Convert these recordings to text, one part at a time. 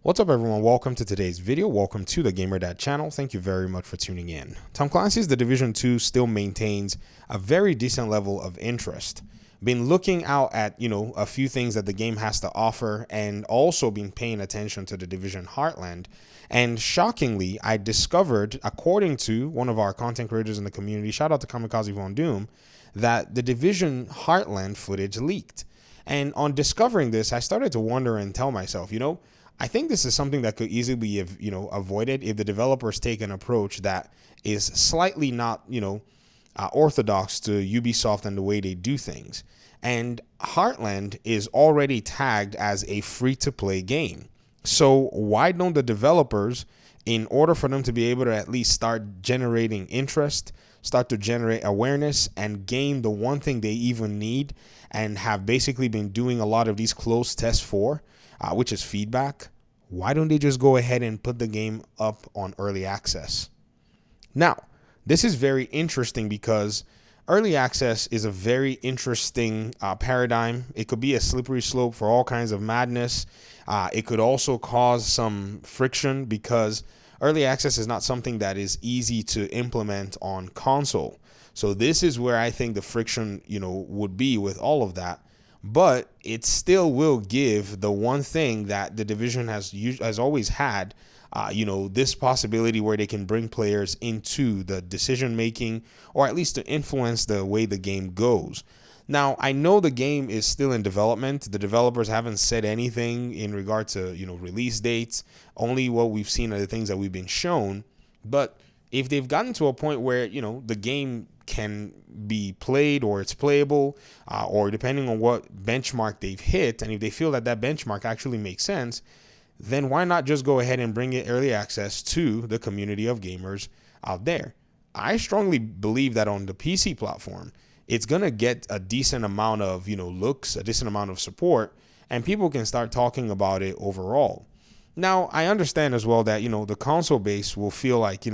What's up, everyone? Welcome to today's video. Welcome to the Gamer Dad channel. Thank you very much for tuning in. Tom Clancy's The Division 2 still maintains a very decent level of interest. Been looking out at, a few things that the game has to offer, and also been paying attention to The Division Heartland. And shockingly, I discovered, according to one of our content creators in the community, shout out to Kamikaze Von Doom, that The Division Heartland footage leaked. And on discovering this, I started to wonder and tell myself, I think this is something that could easily be, avoided if the developers take an approach that is slightly not, orthodox to Ubisoft and the way they do things. And Heartland is already tagged as a free-to-play game. So why don't the developers, in order for them to be able to at least start generating interest, start to generate awareness, and gain the one thing they even need and have basically been doing a lot of these closed tests for, which is feedback, why don't they just go ahead and put the game up on early access? Now, this is very interesting because early access is a very interesting paradigm. It could be a slippery slope for all kinds of madness. It could also cause some friction because early access is not something that is easy to implement on console. So this is where I think the friction, would be with all of that. But it still will give the one thing that the Division has always had, this possibility where they can bring players into the decision making, or at least to influence the way the game goes. Now, I know the game is still in development. The developers haven't said anything in regard to, release dates. Only what we've seen are the things that we've been shown. But if they've gotten to a point where, the game can be played or it's playable, or depending on what benchmark they've hit, and if they feel that that benchmark actually makes sense, then why not just go ahead and bring it early access to the community of gamers out there? I strongly believe that on the PC platform, it's going to get a decent amount of, looks, a decent amount of support, and people can start talking about it overall. Now, I understand as well that, the console base will feel like,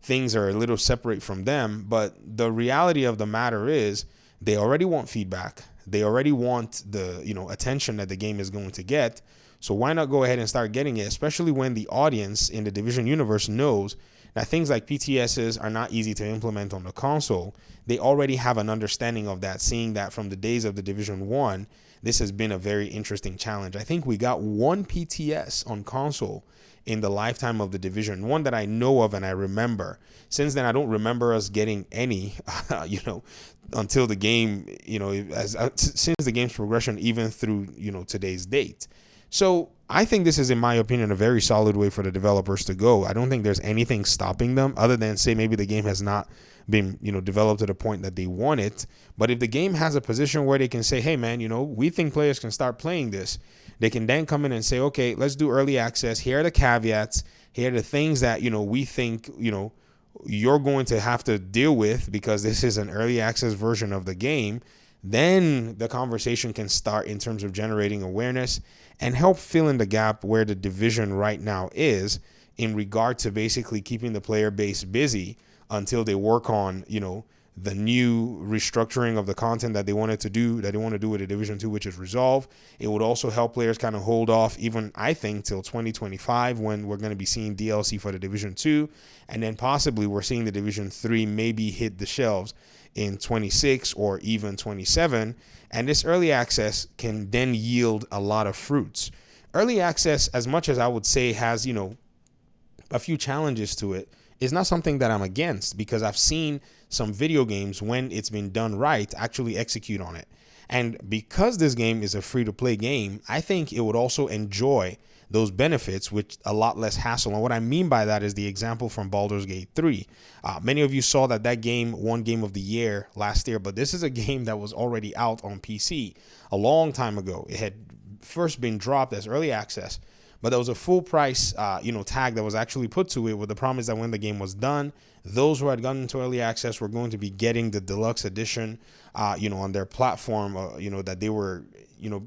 things are a little separate from them, but the reality of the matter is they already want feedback. They already want the, attention that the game is going to get. So why not go ahead and start getting it, especially when the audience in the Division universe knows that things like PTSs are not easy to implement on the console. They already have an understanding of that, seeing that from the days of the Division 1, this has been a very interesting challenge. I think we got one PTS on console in the lifetime of the Division, one that I know of and I remember. Since then, I don't remember us getting any, until the game, since the game's progression, even through, today's date. So I think this is, in my opinion, a very solid way for the developers to go. I don't think there's anything stopping them other than say maybe the game has not been, developed to the point that they want it. But if the game has a position where they can say, hey, man, we think players can start playing this, they can then come in and say, okay, let's do early access. Here are the caveats. Here are the things that, we think, you're going to have to deal with because this is an early access version of the game. Then the conversation can start in terms of generating awareness and help fill in the gap where the Division right now is in regard to basically keeping the player base busy until they work on, the new restructuring of the content that they want to do with the Division 2, which is Resolve. It would also help players kind of hold off, even I think, till 2025 when we're going to be seeing DLC for the Division 2. And then possibly we're seeing the Division 3 maybe hit the shelves in 26 or even 27. And this early access can then yield a lot of fruits. Early access, as much as I would say has, a few challenges to it, is not something that I'm against because I've seen some video games, when it's been done right, actually execute on it. And because this game is a free-to-play game, I think it would also enjoy those benefits with a lot less hassle. And what I mean by that is the example from Baldur's Gate 3. Many of you saw that game won Game of the Year last year, but this is a game that was already out on PC a long time ago. It had first been dropped as early access, but there was a full price, tag that was actually put to it with the promise that when the game was done, those who had gotten into early access were going to be getting the deluxe edition, on their platform, that they were,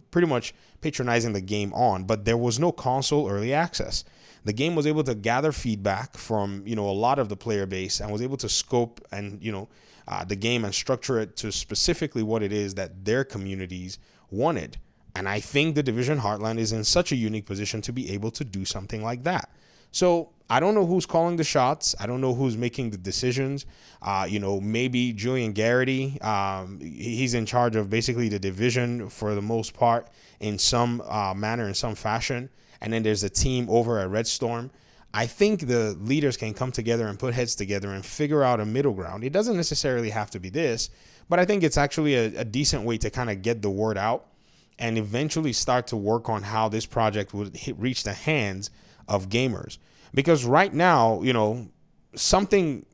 pretty much patronizing the game on. But there was no console early access. The game was able to gather feedback from, a lot of the player base and was able to scope and, the game and structure it to specifically what it is that their communities wanted. And I think the division Heartland is in such a unique position to be able to do something like that. So I don't know who's calling the shots. I don't know who's making the decisions. Maybe Julian Garrity. He's in charge of basically the division for the most part in some manner, in some fashion. And then there's a team over at Red Storm. I think the leaders can come together and put heads together and figure out a middle ground. It doesn't necessarily have to be this, but I think it's actually a decent way to kind of get the word out and eventually start to work on how this project would reach the hands of gamers. Because right now, something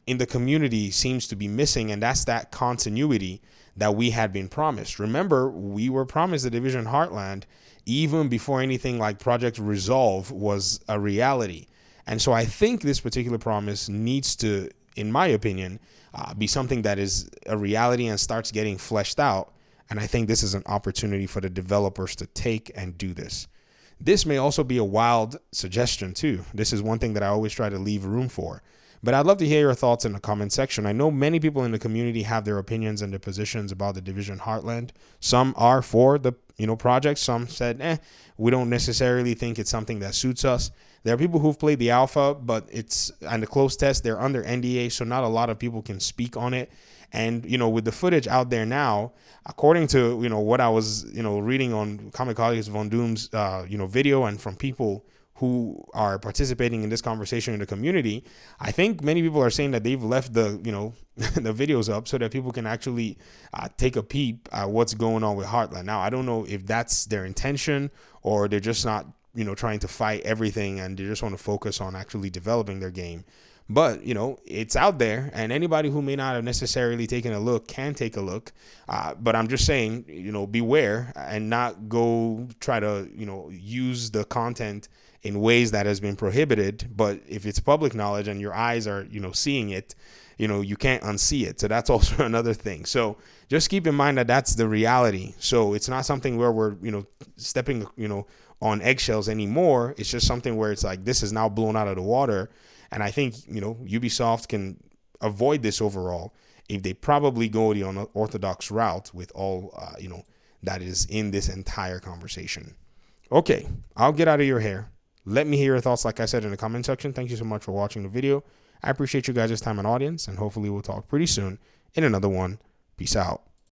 in the community seems to be missing, and that's that continuity that we had been promised. Remember, we were promised the Division Heartland even before anything like Project Resolve was a reality. And so I think this particular promise needs to, in my opinion, be something that is a reality and starts getting fleshed out. And I think this is an opportunity for the developers to take and do this. This may also be a wild suggestion too. This is one thing that I always try to leave room for. But I'd love to hear your thoughts in the comment section. I know many people in the community have their opinions and their positions about the Division Heartland. Some are for the project. Some said, we don't necessarily think it's something that suits us. There are people who've played the alpha, but it's on the closed test. They're under NDA, so not a lot of people can speak on it. And, with the footage out there now, according to, what I was, reading on Kamikaze Von Doom's, video and from people who are participating in this conversation in the community, I think many people are saying that they've left the, the videos up so that people can actually take a peep at what's going on with Heartland. Now, I don't know if that's their intention or they're just not, trying to fight everything and they just want to focus on actually developing their game. But, it's out there, and anybody who may not have necessarily taken a look can take a look. But I'm just saying, beware and not go try to, use the content in ways that has been prohibited. But if it's public knowledge and your eyes are, seeing it, you can't unsee it. So that's also another thing. So just keep in mind that that's the reality. So it's not something where we're, stepping, on eggshells anymore. It's just something where it's like this is now blown out of the water. And I think, Ubisoft can avoid this overall if they probably go the unorthodox route with all, that is in this entire conversation. Okay, I'll get out of your hair. Let me hear your thoughts, like I said, in the comment section. Thank you so much for watching the video. I appreciate you guys' time and audience, and hopefully we'll talk pretty soon in another one. Peace out.